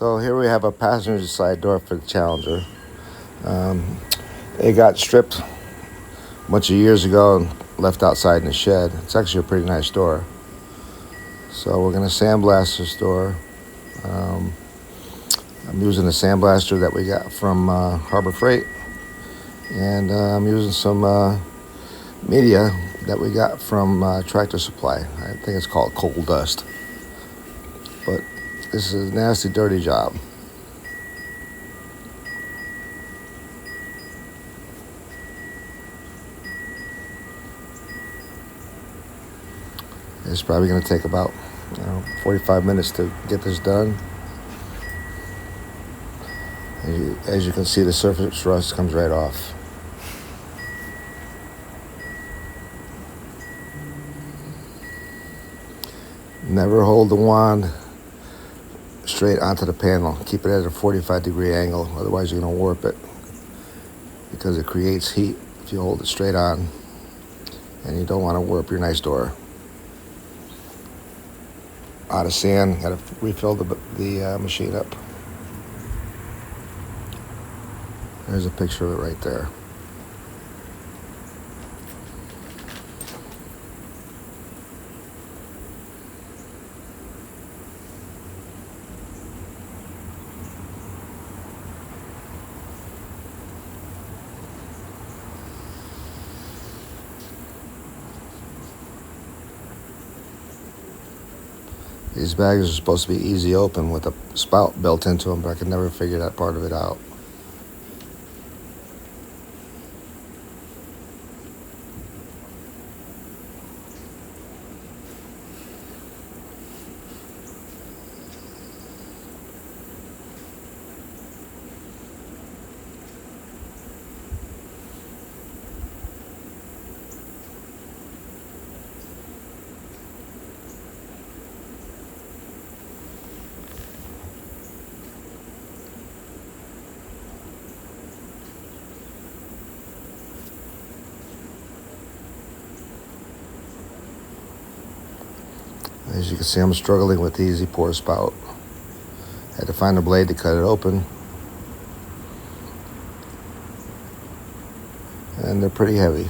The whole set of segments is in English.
So here we have a passenger side door for the Challenger. It got stripped a bunch of years ago and left outside in the shed. It's actually a pretty nice door. So we're going to sandblast this door. I'm using a sandblaster that we got from Harbor Freight. And I'm using some media that we got from Tractor Supply. I think it's called Coal Dust. But this is a nasty, dirty job. It's probably going to take about 45 minutes to get this done. As you can see, the surface rust comes right off. Never hold the wand straight onto the panel. Keep it at a 45-degree angle, otherwise you're going to warp it because it creates heat if you hold it straight on, and you don't want to warp your nice door. Out of sand, got to refill the machine up. There's a picture of it right there. These bags are supposed to be easy open with a spout built into them, but I could never figure that part of it out. As you can see, I'm struggling with the easy pour spout. Had to find a blade to cut it open. And they're pretty heavy.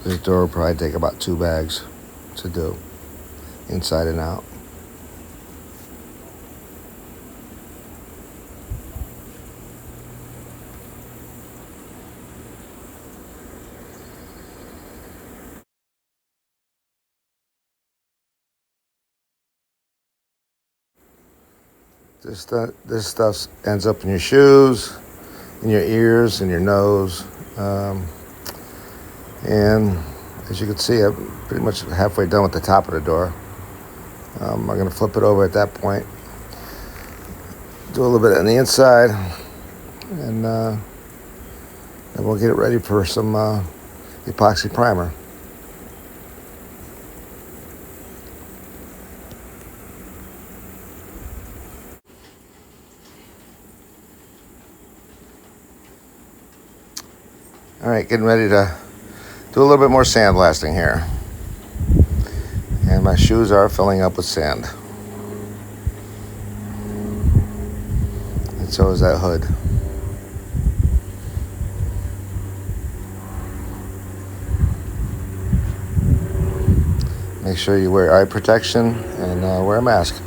This door will probably take about 2 bags to do, inside and out. This stuff ends up in your shoes, in your ears, in your nose. And as you can see, I'm pretty much halfway done with the top of the door. I'm going to flip it over at that point. Do a little bit on the inside. And then we'll get it ready for some epoxy primer. All right, getting ready to do a little bit more sandblasting here. And my shoes are filling up with sand. And so is that hood. Make sure you wear eye protection and wear a mask.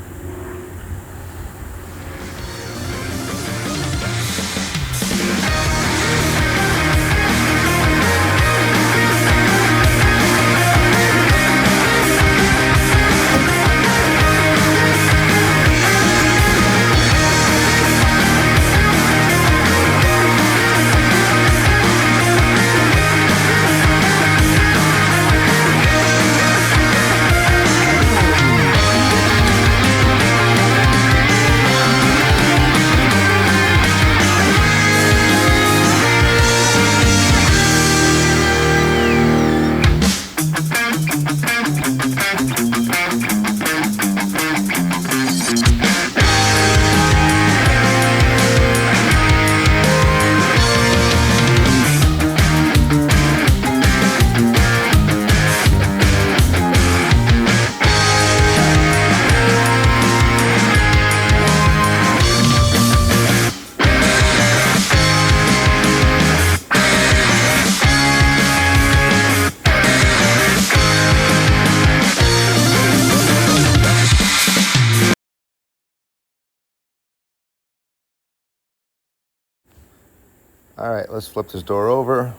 All right, let's flip this door over,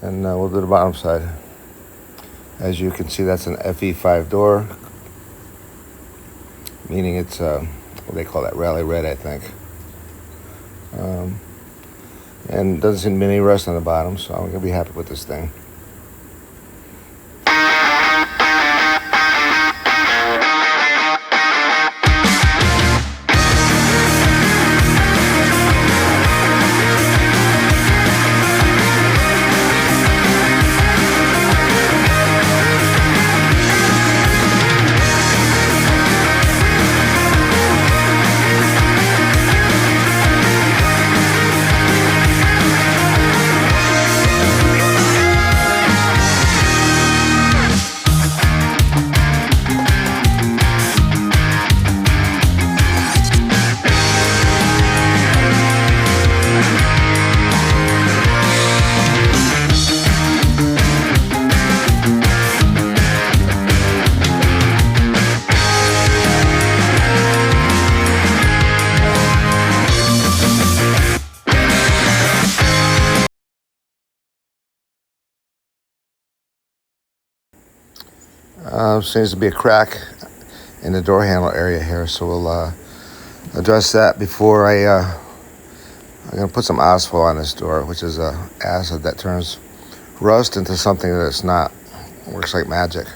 and we'll do the bottom side. As you can see, that's an FE5 door, meaning it's what they call that, rally red, I think. And doesn't seem to be any rust on the bottom, so I'm gonna be happy with this thing. Seems to be a crack in the door handle area here, so we'll address that before I'm going to put some asphalt on this door, which is acid that turns rust into something that it's not. It works like magic.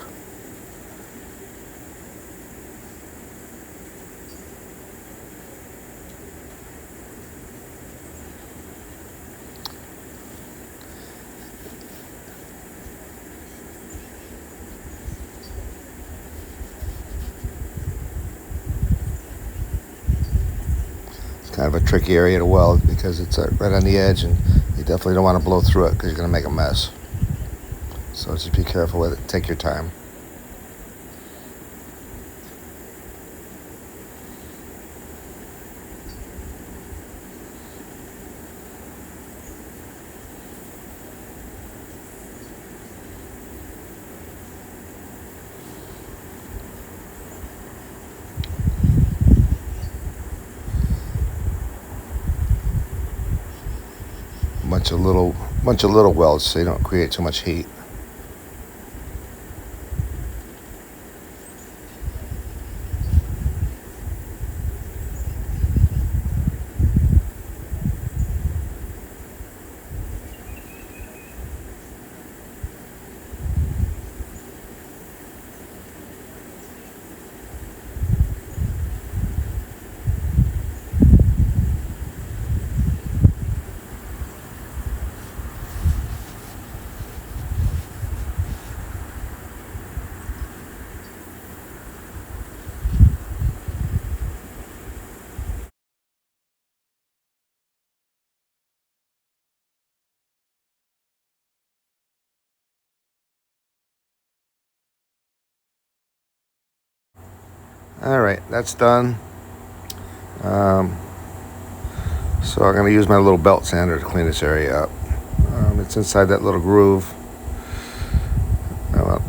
Kind of a tricky area to weld because it's right on the edge, and you definitely don't want to blow through it because you're going to make a mess. So just be careful with it. Take your time. Bunch of little welds so you don't create too much heat. All right, that's done. So I'm going to use my little belt sander to clean this area up. It's inside that little groove. Well,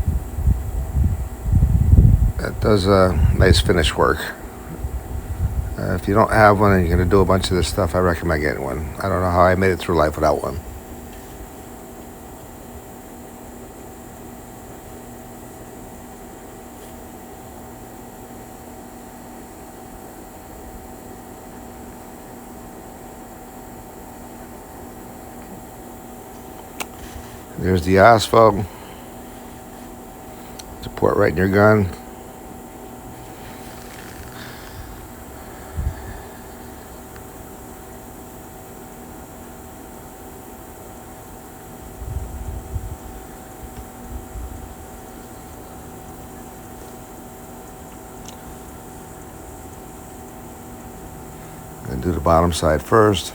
that does nice finish work. If you don't have one and you're going to do a bunch of this stuff, I recommend getting one. I don't know how I made it through life without one. There's the asphalt to pour right in your gun. And do the bottom side first.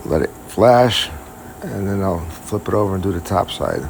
Let it flash, and then I'll flip it over and do the top side.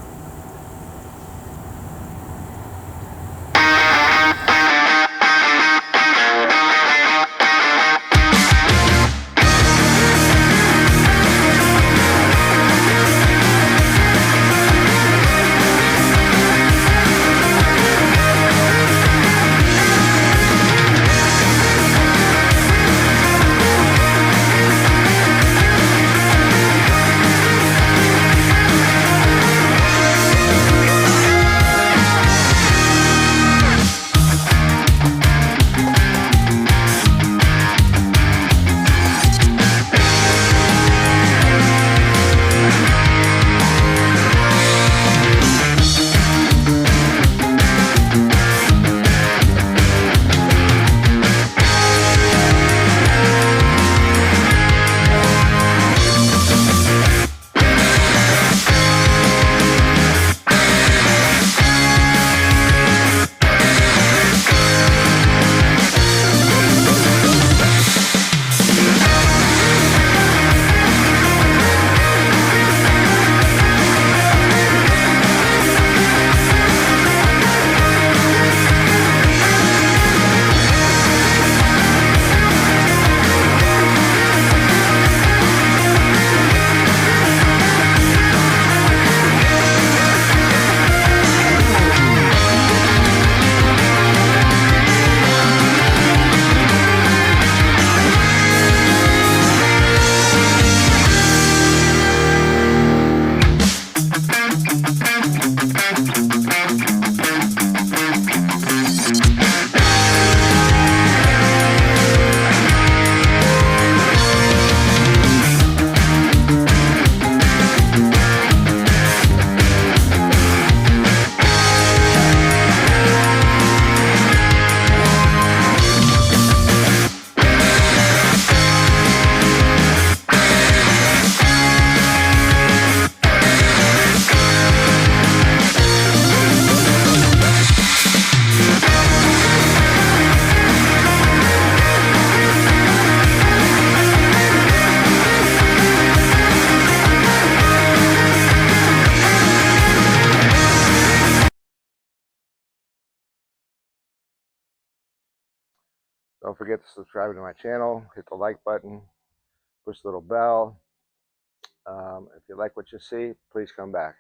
Don't forget to subscribe to my channel, hit the like button, push the little bell. If you like what you see, please come back.